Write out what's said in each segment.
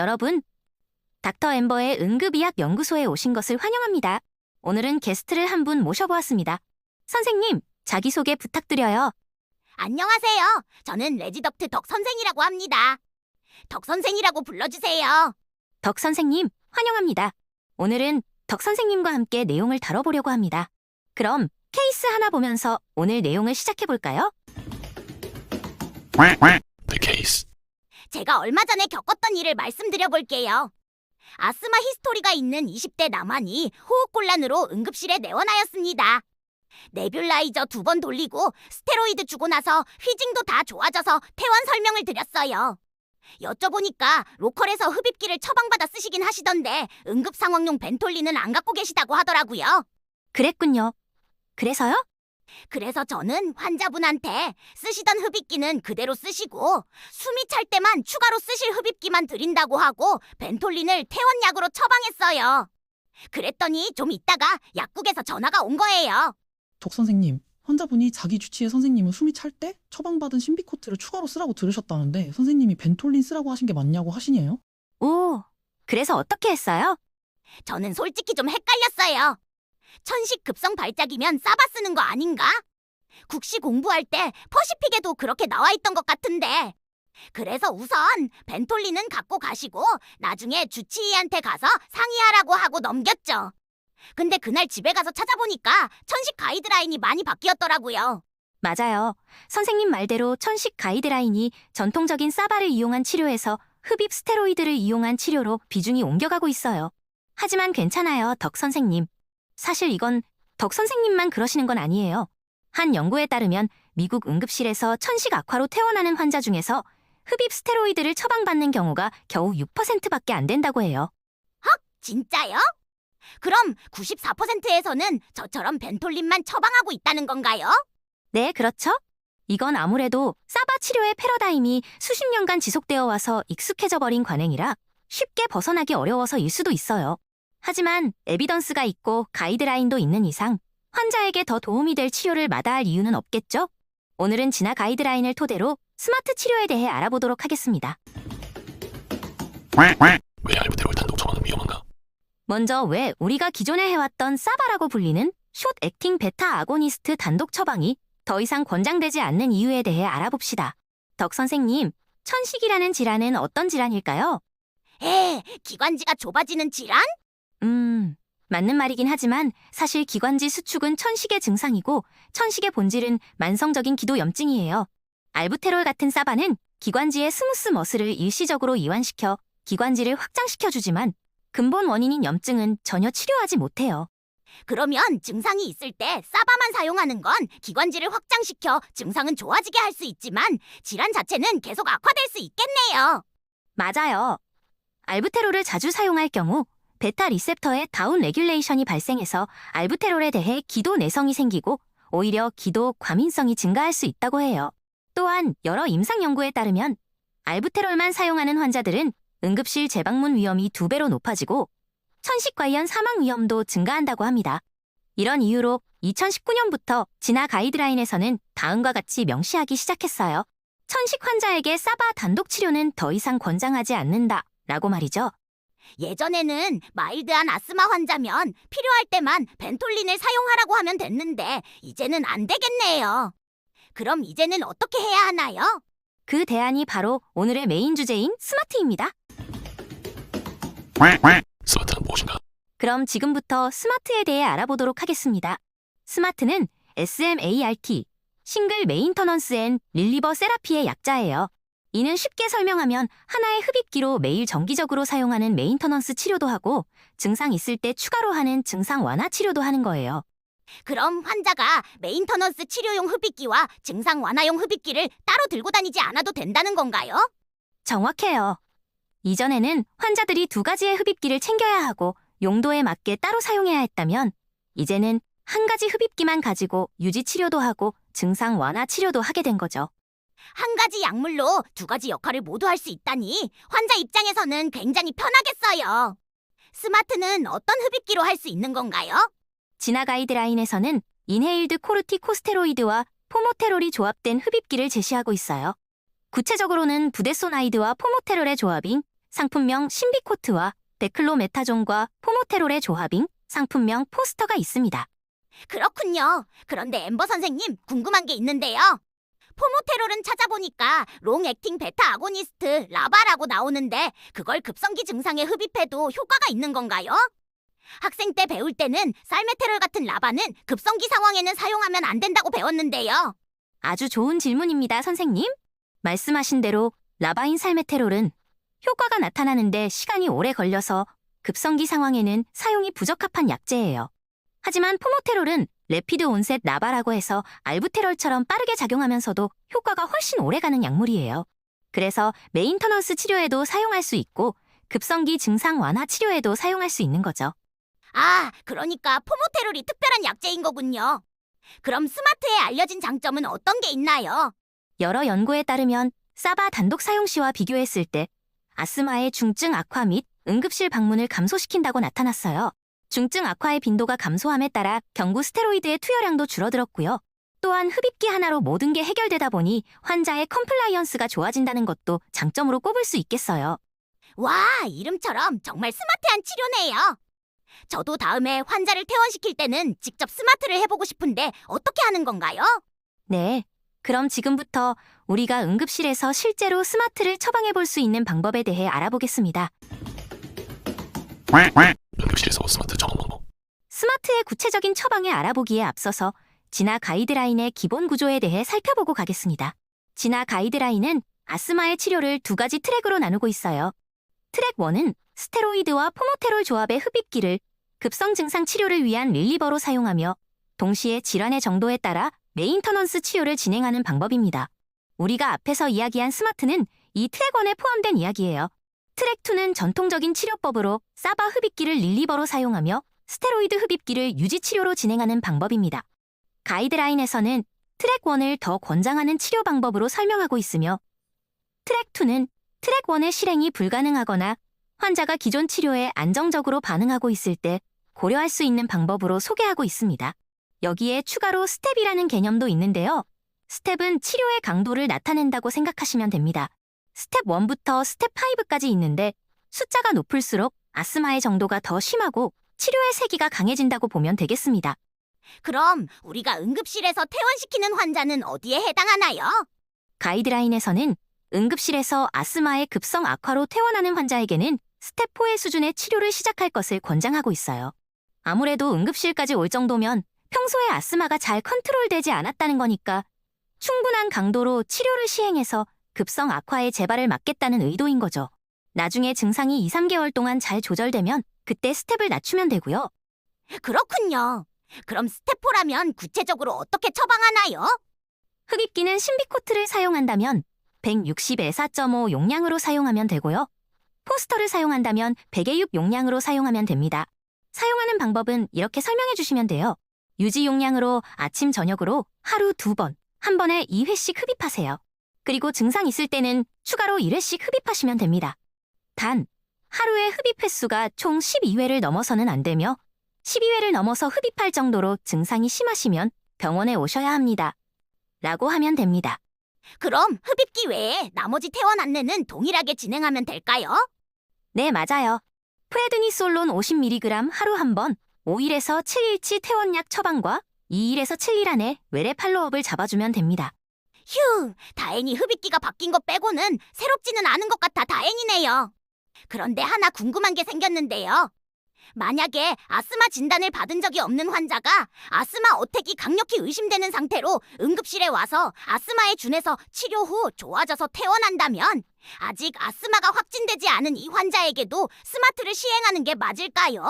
여러분, 닥터 엠버의 응급의학 연구소에 오신 것을 환영합니다. 오늘은 게스트를 한 분 모셔보았습니다. 선생님, 자기소개 부탁드려요. 안녕하세요. 저는 레지덕트 덕 선생이라고 합니다. 덕 선생이라고 불러주세요. 덕 선생님, 환영합니다. 오늘은 덕 선생님과 함께 내용을 다뤄보려고 합니다. 그럼 케이스 하나 보면서 오늘 내용을 시작해볼까요? The case. 제가 얼마 전에 겪었던 일을 말씀드려볼게요. 아스마 히스토리가 있는 20대 남한이 호흡곤란으로 응급실에 내원하였습니다. 네뷸라이저 2번 돌리고 스테로이드 주고 나서 휘징도 다 좋아져서 퇴원 설명을 드렸어요. 여쭤보니까 로컬에서 흡입기를 처방받아 쓰시긴 하시던데 응급상황용 벤톨린은 안 갖고 계시다고 하더라고요. 그랬군요. 그래서요? 그래서 저는 환자분한테 쓰시던 흡입기는 그대로 쓰시고 숨이 찰 때만 추가로 쓰실 흡입기만 드린다고 하고 벤톨린을 퇴원약으로 처방했어요. 그랬더니 좀 있다가 약국에서 전화가 온 거예요. 덕 선생님, 환자분이 자기 주치의 선생님은 숨이 찰 때 처방받은 신비코트를 추가로 쓰라고 들으셨다는데 선생님이 벤톨린 쓰라고 하신 게 맞냐고 하시네요? 오, 그래서 어떻게 했어요? 저는 솔직히 좀 헷갈렸어요. 천식 급성 발작이면 싸바 쓰는 거 아닌가? 국시 공부할 때 퍼시픽에도 그렇게 나와 있던 것 같은데. 그래서 우선 벤톨린은 갖고 가시고 나중에 주치의한테 가서 상의하라고 하고 넘겼죠. 근데 그날 집에 가서 찾아보니까 천식 가이드라인이 많이 바뀌었더라고요. 맞아요. 선생님 말대로 천식 가이드라인이 전통적인 사바를 이용한 치료에서 흡입 스테로이드를 이용한 치료로 비중이 옮겨가고 있어요. 하지만 괜찮아요, 덕 선생님. 사실 이건 덕 선생님만 그러시는 건 아니에요. 한 연구에 따르면 미국 응급실에서 천식 악화로 퇴원하는 환자 중에서 흡입 스테로이드를 처방받는 경우가 겨우 6%밖에 안 된다고 해요. 진짜요? 그럼 94%에서는 저처럼 벤톨린만 처방하고 있다는 건가요? 네, 그렇죠? 이건 아무래도 사바 치료의 패러다임이 수십 년간 지속되어 와서 익숙해져 버린 관행이라 쉽게 벗어나기 어려워서일 수도 있어요. 하지만 에비던스가 있고 가이드라인도 있는 이상 환자에게 더 도움이 될 치료를 마다할 이유는 없겠죠? 오늘은 진화 가이드라인을 토대로 스마트 치료에 대해 알아보도록 하겠습니다. 왜 알부테롤 단독 처방은 위험한가? 먼저 왜 우리가 기존에 해왔던 사바라고 불리는 숏 액팅 베타 아고니스트 단독 처방이 더 이상 권장되지 않는 이유에 대해 알아봅시다. 덕 선생님, 천식이라는 질환은 어떤 질환일까요? 기관지가 좁아지는 질환? 맞는 말이긴 하지만 사실 기관지 수축은 천식의 증상이고 천식의 본질은 만성적인 기도염증이에요. 알부테롤 같은 사바는 기관지의 스무스 머슬을 일시적으로 이완시켜 기관지를 확장시켜주지만 근본 원인인 염증은 전혀 치료하지 못해요. 그러면 증상이 있을 때 사바만 사용하는 건 기관지를 확장시켜 증상은 좋아지게 할 수 있지만 질환 자체는 계속 악화될 수 있겠네요. 맞아요. 알부테롤을 자주 사용할 경우 베타 리셉터의 다운 레귤레이션이 발생해서 알부테롤에 대해 기도 내성이 생기고 오히려 기도 과민성이 증가할 수 있다고 해요. 또한 여러 임상 연구에 따르면 알부테롤만 사용하는 환자들은 응급실 재방문 위험이 2배로 높아지고 천식 관련 사망 위험도 증가한다고 합니다. 이런 이유로 2019년부터 진화 가이드라인에서는 다음과 같이 명시하기 시작했어요. 천식 환자에게 사바 단독 치료는 더 이상 권장하지 않는다 라고 말이죠. 예전에는 마일드한 아스마 환자면 필요할 때만 벤톨린을 사용하라고 하면 됐는데 이제는 안 되겠네요. 그럼 이제는 어떻게 해야 하나요? 그 대안이 바로 오늘의 메인 주제인 스마트입니다. 스마트는 무엇인가? 그럼 지금부터 스마트에 대해 알아보도록 하겠습니다. 스마트는 SMART, 싱글 메인터넌스 앤 릴리버 세라피의 약자예요. 이는 쉽게 설명하면 하나의 흡입기로 매일 정기적으로 사용하는 메인터넌스 치료도 하고 증상 있을 때 추가로 하는 증상 완화 치료도 하는 거예요. 그럼 환자가 메인터넌스 치료용 흡입기와 증상 완화용 흡입기를 따로 들고 다니지 않아도 된다는 건가요? 정확해요. 이전에는 환자들이 2가지의 흡입기를 챙겨야 하고 용도에 맞게 따로 사용해야 했다면 이제는 한 가지 흡입기만 가지고 유지 치료도 하고 증상 완화 치료도 하게 된 거죠. 한 가지 약물로 2가지 역할을 모두 할 수 있다니 환자 입장에서는 굉장히 편하겠어요. 스마트는 어떤 흡입기로 할 수 있는 건가요? 진화 가이드라인에서는 인헤일드 코르티코스테로이드와 포모테롤이 조합된 흡입기를 제시하고 있어요. 구체적으로는 부데소나이드와 포모테롤의 조합인 상품명 신비코트와 베클로메타존과 포모테롤의 조합인 상품명 포스터가 있습니다. 그렇군요. 그런데 엠버 선생님, 궁금한 게 있는데요. 포모테롤은 찾아보니까 롱액팅 베타 아고니스트 라바라고 나오는데 그걸 급성기 증상에 흡입해도 효과가 있는 건가요? 학생 때 배울 때는 살메테롤 같은 라바는 급성기 상황에는 사용하면 안 된다고 배웠는데요. 아주 좋은 질문입니다, 선생님. 말씀하신 대로 라바인 살메테롤은 효과가 나타나는데 시간이 오래 걸려서 급성기 상황에는 사용이 부적합한 약제예요. 하지만 포모테롤은 레피드 온셋 라바라고 해서 알부테롤처럼 빠르게 작용하면서도 효과가 훨씬 오래가는 약물이에요. 그래서 메인터넌스 치료에도 사용할 수 있고 급성기 증상 완화 치료에도 사용할 수 있는 거죠. 아, 그러니까 포모테롤이 특별한 약제인 거군요. 그럼 스마트에 알려진 장점은 어떤 게 있나요? 여러 연구에 따르면 사바 단독 사용 시와 비교했을 때 아스마의 중증 악화 및 응급실 방문을 감소시킨다고 나타났어요. 중증 악화의 빈도가 감소함에 따라 경구 스테로이드의 투여량도 줄어들었고요. 또한 흡입기 하나로 모든 게 해결되다 보니 환자의 컴플라이언스가 좋아진다는 것도 장점으로 꼽을 수 있겠어요. 와, 이름처럼 정말 스마트한 치료네요. 저도 다음에 환자를 퇴원시킬 때는 직접 스마트를 해보고 싶은데 어떻게 하는 건가요? 네, 그럼 지금부터 우리가 응급실에서 실제로 스마트를 처방해 볼 수 있는 방법에 대해 알아보겠습니다. 응급실에서 스마트 처방 방법. 스마트의 구체적인 처방에 알아보기에 앞서서 진화 가이드라인의 기본 구조에 대해 살펴보고 가겠습니다. 진화 가이드라인은 아스마의 치료를 두 가지 트랙으로 나누고 있어요. 트랙 1은 스테로이드와 포모테롤 조합의 흡입기를 급성 증상 치료를 위한 릴리버로 사용하며 동시에 질환의 정도에 따라 메인터넌스 치료를 진행하는 방법입니다. 우리가 앞에서 이야기한 스마트는 이 트랙 1에 포함된 이야기예요. 트랙 2는 전통적인 치료법으로 사바 흡입기를 릴리버로 사용하며 스테로이드 흡입기를 유지 치료로 진행하는 방법입니다. 가이드라인에서는 트랙 1을 더 권장하는 치료 방법으로 설명하고 있으며 트랙 2는 트랙 1의 실행이 불가능하거나 환자가 기존 치료에 안정적으로 반응하고 있을 때 고려할 수 있는 방법으로 소개하고 있습니다. 여기에 추가로 스텝이라는 개념도 있는데요. 스텝은 치료의 강도를 나타낸다고 생각하시면 됩니다. 스텝 1부터 스텝 5까지 있는데 숫자가 높을수록 아스마의 정도가 더 심하고 치료의 세기가 강해진다고 보면 되겠습니다. 그럼 우리가 응급실에서 퇴원시키는 환자는 어디에 해당하나요? 가이드라인에서는 응급실에서 아스마의 급성 악화로 퇴원하는 환자에게는 스텝 4의 수준의 치료를 시작할 것을 권장하고 있어요. 아무래도 응급실까지 올 정도면 평소에 아스마가 잘 컨트롤되지 않았다는 거니까 충분한 강도로 치료를 시행해서 급성 악화의 재발을 막겠다는 의도인 거죠. 나중에 증상이 2, 3개월 동안 잘 조절되면 그때 스텝을 낮추면 되고요. 그렇군요. 그럼 스텝 4라면 구체적으로 어떻게 처방하나요? 흡입기는 신비코트를 사용한다면 160에 4.5 용량으로 사용하면 되고요. 포스터를 사용한다면 100의 6 용량으로 사용하면 됩니다. 사용하는 방법은 이렇게 설명해 주시면 돼요. 유지 용량으로 아침, 저녁으로 하루 2번, 한 번에 2회씩 흡입하세요. 그리고 증상 있을 때는 추가로 1회씩 흡입하시면 됩니다. 단, 하루의 흡입 횟수가 총 12회를 넘어서는 안 되며 12회를 넘어서 흡입할 정도로 증상이 심하시면 병원에 오셔야 합니다. 라고 하면 됩니다. 그럼 흡입기 외에 나머지 퇴원 안내는 동일하게 진행하면 될까요? 네, 맞아요. 프레드니솔론 50mg 하루 한 번, 5일에서 7일치 퇴원약 처방과 2일에서 7일 안에 외래 팔로업을 잡아주면 됩니다. 휴, 다행히 흡입기가 바뀐 것 빼고는 새롭지는 않은 것 같아 다행이네요. 그런데 하나 궁금한 게 생겼는데요. 만약에 아스마 진단을 받은 적이 없는 환자가 아스마 어택이 강력히 의심되는 상태로 응급실에 와서 아스마에 준해서 치료 후 좋아져서 퇴원한다면 아직 아스마가 확진되지 않은 이 환자에게도 스마트를 시행하는 게 맞을까요?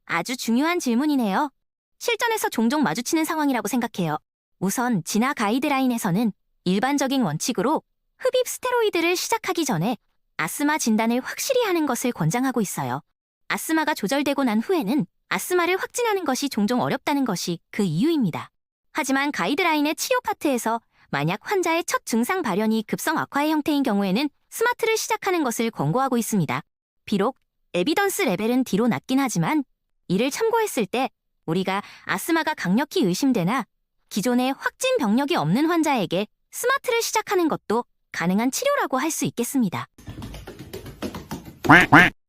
아주 중요한 질문이네요. 실전에서 종종 마주치는 상황이라고 생각해요. 우선 진화 가이드라인에서는 일반적인 원칙으로 흡입 스테로이드를 시작하기 전에 아스마 진단을 확실히 하는 것을 권장하고 있어요. 아스마가 조절되고 난 후에는 아스마를 확진하는 것이 종종 어렵다는 것이 그 이유입니다. 하지만 가이드라인의 치료 파트에서 만약 환자의 첫 증상 발현이 급성 악화의 형태인 경우에는 스마트를 시작하는 것을 권고하고 있습니다. 비록 에비던스 레벨은 뒤로 낮긴 하지만 이를 참고했을 때 우리가 아스마가 강력히 의심되나 기존에 확진 병력이 없는 환자에게 스마트를 시작하는 것도 가능한 치료라고 할 수 있겠습니다.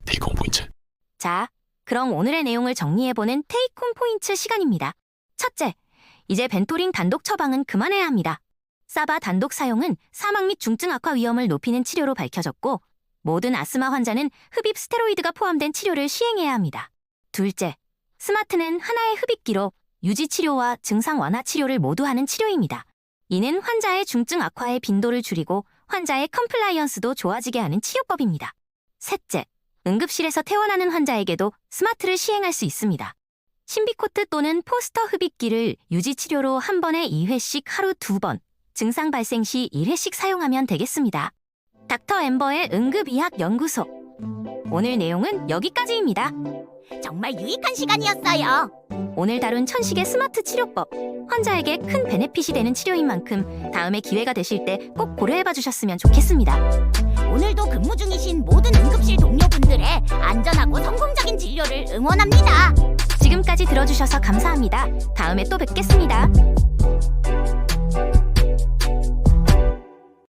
테이크홈 포인트. 자, 그럼 오늘의 내용을 정리해보는 테이크홈 포인트 시간입니다. 첫째, 이제 벤토린 단독 처방은 그만해야 합니다. 사바 단독 사용은 사망 및 중증 악화 위험을 높이는 치료로 밝혀졌고 모든 아스마 환자는 흡입 스테로이드가 포함된 치료를 시행해야 합니다. 둘째, 스마트는 하나의 흡입기로 유지 치료와 증상 완화 치료를 모두 하는 치료입니다. 이는 환자의 중증 악화의 빈도를 줄이고 환자의 컴플라이언스도 좋아지게 하는 치료법입니다. 셋째, 응급실에서 퇴원하는 환자에게도 스마트를 시행할 수 있습니다. 신비코트 또는 포스터 흡입기를 유지 치료로 한 번에 2회씩 하루 2번, 증상 발생 시 1회씩 사용하면 되겠습니다. 닥터 엠버의 응급의학연구소. 오늘 내용은 여기까지입니다. 정말 유익한 시간이었어요. 오늘 다룬 천식의 스마트 치료법. 환자에게 큰 베네핏이 되는 치료인 만큼 다음에 기회가 되실 때 꼭 고려해봐 주셨으면 좋겠습니다. 오늘도 근무 중이신 모든 응급실 동료분들의 안전하고 성공적인 진료를 응원합니다. 지금까지 들어주셔서 감사합니다. 다음에 또 뵙겠습니다.